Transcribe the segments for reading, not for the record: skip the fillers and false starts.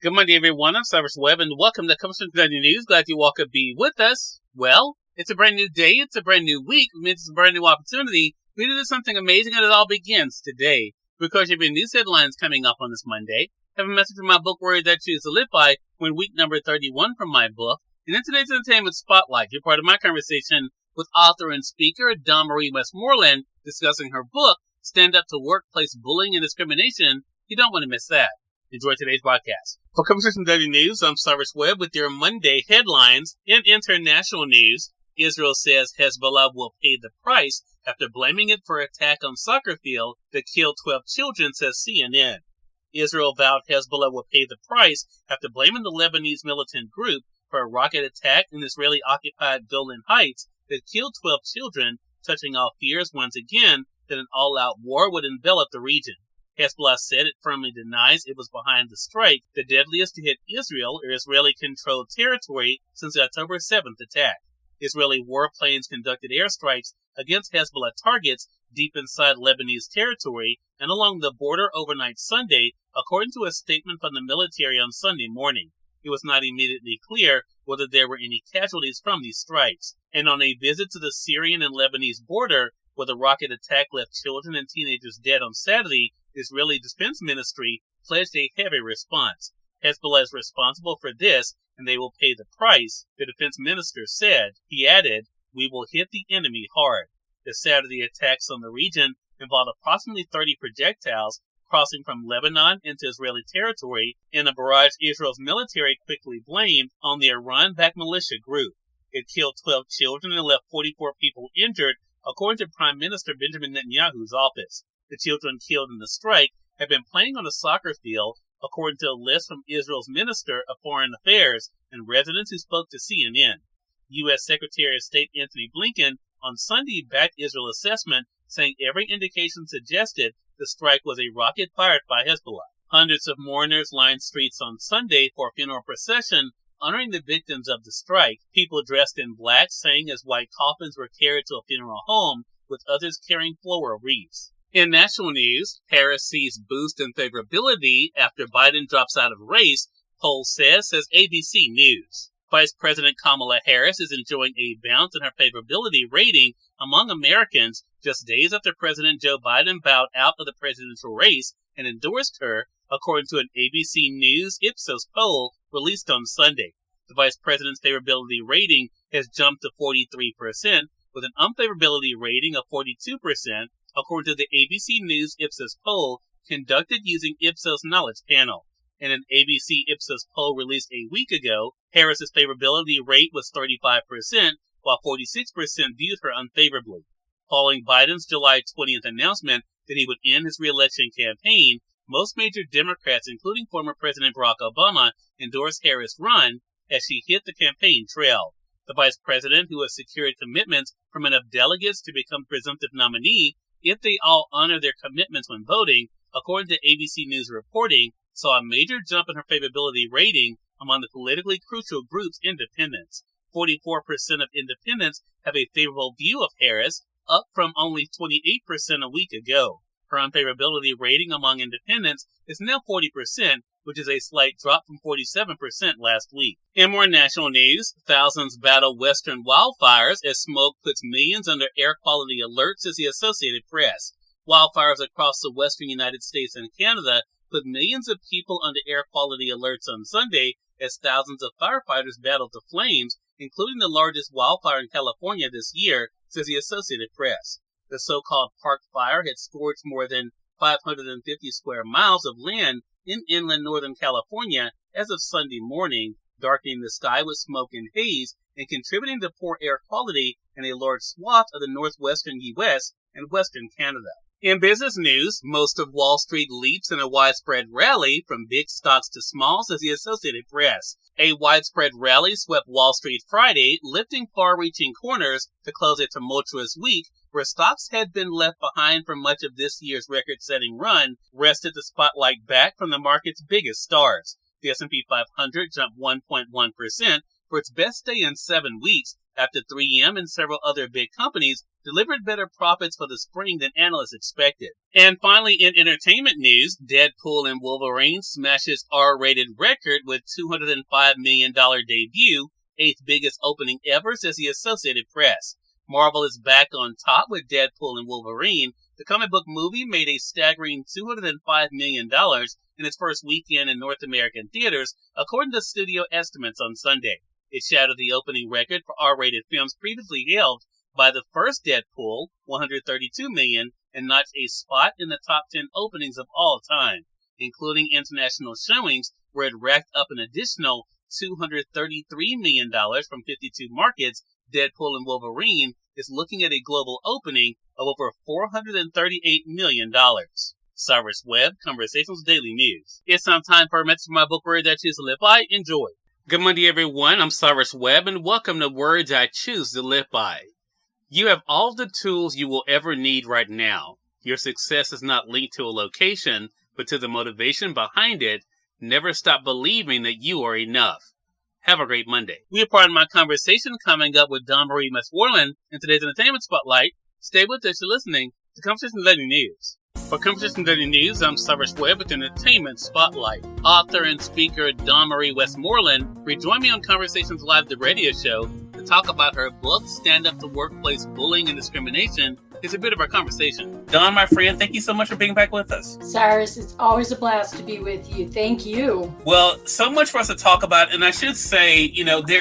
Good Monday, everyone. I'm Cyrus Webb, and welcome to Comes from Kentucky News. Glad you all could be with us. Well, it's a brand new day. It's a brand new week. It's a brand new opportunity. We do something amazing, and it all begins today. Because you have news headlines coming up on this Monday. I have a message from my book, Worry That Choose to Live By, when week number 31 from my book. And in today's Entertainment Spotlight, you're part of my conversation with author and speaker Dawn Marie Westmoreland, discussing her book, Stand Up to Workplace Bullying and Discrimination. You don't want to miss that. Enjoy today's broadcast. For Conversation Daily News, I'm Cyrus Webb with your Monday headlines. In international news, Israel says Hezbollah will pay the price after blaming it for an attack on soccer field that killed 12 children, says CNN. Israel vowed Hezbollah will pay the price after blaming the Lebanese militant group for a rocket attack in Israeli-occupied Golan Heights that killed 12 children, touching off fears once again that an all-out war would envelop the region. Hezbollah said it firmly denies it was behind the strike, the deadliest to hit Israel or Israeli-controlled territory since the October 7th attack. Israeli warplanes conducted airstrikes against Hezbollah targets deep inside Lebanese territory and along the border overnight Sunday, according to a statement from the military on Sunday morning. It was not immediately clear whether there were any casualties from these strikes. And on a visit to the Syrian and Lebanese border, where the rocket attack left children and teenagers dead on Saturday, the Israeli Defense Ministry pledged a heavy response. Hezbollah is responsible for this, and they will pay the price, the defense minister said. He added, "We will hit the enemy hard." The Saturday attacks on the region involved approximately 30 projectiles crossing from Lebanon into Israeli territory in a barrage Israel's military quickly blamed on the Iran-backed militia group. It killed 12 children and left 44 people injured, according to Prime Minister Benjamin Netanyahu's office. The children killed in the strike have been playing on a soccer field, according to a list from Israel's Minister of Foreign Affairs and residents who spoke to CNN. U.S. Secretary of State Antony Blinken on Sunday backed Israel's assessment, saying every indication suggested the strike was a rocket fired by Hezbollah. Hundreds of mourners lined streets on Sunday for a funeral procession honoring the victims of the strike, people dressed in black sang as white coffins were carried to a funeral home, with others carrying floral wreaths. In national news, Harris sees boost in favorability after Biden drops out of race, poll says ABC News. Vice President Kamala Harris is enjoying a bounce in her favorability rating among Americans just days after President Joe Biden bowed out of the presidential race and endorsed her, according to an ABC News Ipsos poll released on Sunday. The vice president's favorability rating has jumped to 43%, with an unfavorability rating of 42%, according to the ABC News Ipsos poll conducted using Ipsos Knowledge Panel. In an ABC Ipsos poll released a week ago, Harris's favorability rate was 35%, while 46% viewed her unfavorably. Following Biden's July 20th announcement that he would end his re-election campaign, most major Democrats, including former President Barack Obama, endorsed Harris' run as she hit the campaign trail. The vice president, who has secured commitments from enough delegates to become presumptive nominee if they all honor their commitments when voting, according to ABC News reporting, saw a major jump in her favorability rating among the politically crucial groups independents. 44% of independents have a favorable view of Harris, up from only 28% a week ago. Her unfavorability rating among independents is now 40%, which is a slight drop from 47% last week. In more national news, thousands battle western wildfires as smoke puts millions under air quality alerts, says the Associated Press. Wildfires across the western United States and Canada put millions of people under air quality alerts on Sunday as thousands of firefighters battled the flames, including the largest wildfire in California this year, says the Associated Press. The so-called Park Fire had scorched more than 550 square miles of land in inland Northern California as of Sunday morning, darkening the sky with smoke and haze and contributing to poor air quality in a large swath of the northwestern U.S. and western Canada. In business news, most of Wall Street leaps in a widespread rally from big stocks to small, says the Associated Press. A widespread rally swept Wall Street Friday, lifting far-reaching corners to close a tumultuous week where stocks had been left behind for much of this year's record-setting run, wrested the spotlight back from the market's biggest stars. The S&P 500 jumped 1.1% for its best day in 7 weeks after 3M and several other big companies delivered better profits for the spring than analysts expected. And finally, in entertainment news, Deadpool and Wolverine smashes R-rated record with $205 million debut, 8th biggest opening ever, says the Associated Press. Marvel is back on top with Deadpool and Wolverine. The comic book movie made a staggering $205 million in its first weekend in North American theaters, according to studio estimates on Sunday. It shattered the opening record for R-rated films previously held by the first Deadpool, $132 million, and notched a spot in the top 10 openings of all time, including international showings where it racked up an additional $233 million from 52 markets. Deadpool and Wolverine is looking at a global opening of over $438 million. Cyrus Webb, Conversations Daily News. It's time for a message from my book, Words I Choose to Live By. Enjoy. Good Monday, everyone. I'm Cyrus Webb, and welcome to Words I Choose to Live By. You have all the tools you will ever need right now. Your success is not linked to a location, but to the motivation behind it. Never stop believing that you are enough. Have a great Monday. We are part of my conversation coming up with Dawn Marie Westmoreland in today's Entertainment Spotlight. Stay with us. You're listening to Conversation Daily News. For Conversation Daily News, I'm Cyrus Webb with Entertainment Spotlight. Author and speaker Dawn Marie Westmoreland rejoined me on Conversations Live, the radio show, to talk about her book, Stand Up to Workplace Bullying and Discrimination. It's a bit of our conversation. Dawn, my friend, thank you so much for being back with us. Cyrus, it's always a blast to be with you. Thank you. Well, so much for us to talk about. And I should say,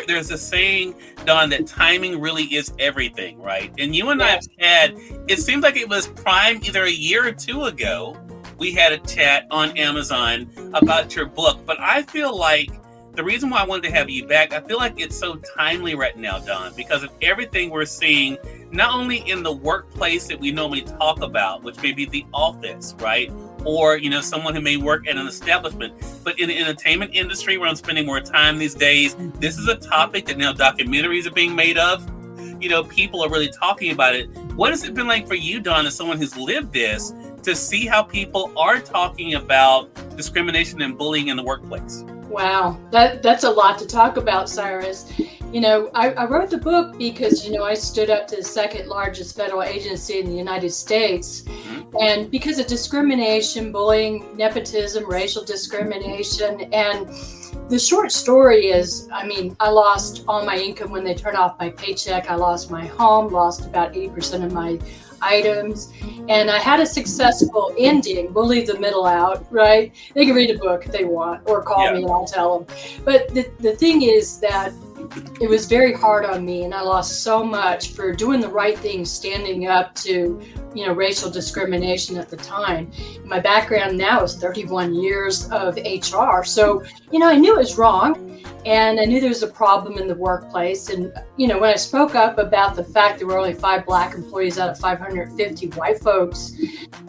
there's a saying, Dawn, that timing really is everything, right? And you and I have had, it seems like it was prime either a year or two ago, we had a chat on Amazon about your book. But I feel like the reason why I wanted to have you back, I feel like it's so timely right now, Dawn, because of everything we're seeing, not only in the workplace that we normally talk about, which may be the office, right? Or, someone who may work at an establishment, but in the entertainment industry where I'm spending more time these days, this is a topic that now documentaries are being made of. People are really talking about it. What has it been like for you, Dawn, as someone who's lived this, to see how people are talking about discrimination and bullying in the workplace? Wow, that's a lot to talk about, Cyrus. I wrote the book because, I stood up to the second largest federal agency in the United States. Mm-hmm. And because of discrimination, bullying, nepotism, racial discrimination. And the short story is, I lost all my income when they turned off my paycheck. I lost my home, lost about 80% of my items, and I had a successful ending. We'll leave the middle out, right? They can read a book if they want, or call me and I'll tell them. But the thing is that it was very hard on me, and I lost so much for doing the right thing, standing up to, racial discrimination at the time. My background now is 31 years of HR. So, I knew it was wrong. And I knew there was a problem in the workplace. And, when I spoke up about the fact there were only 5 Black employees out of 550 white folks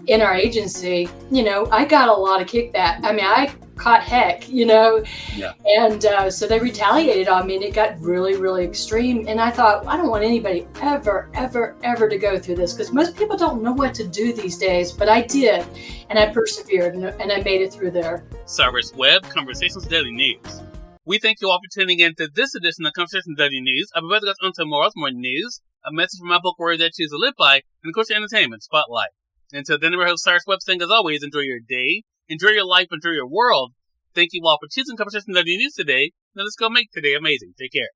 in our agency, I got a lot of kickback. I caught heck, and so they retaliated on me, and it got really, really extreme. And I thought, I don't want anybody ever, ever, ever to go through this, because most people don't know what to do these days, but I did, and I persevered, and I made it through there. Cyrus Webb, Conversations Daily News. We thank you all for tuning in to this edition of Conversations Daily News. I'll be back on tomorrow's more news, a message from my book, Words I Choose to Live By, and of course, your Entertainment Spotlight. Until then, I'm host Cyrus Webb saying, as always, enjoy your day, enjoy your life, enjoy your world. Thank you all for choosing Conversations Daily News today. Now let's go make today amazing. Take care.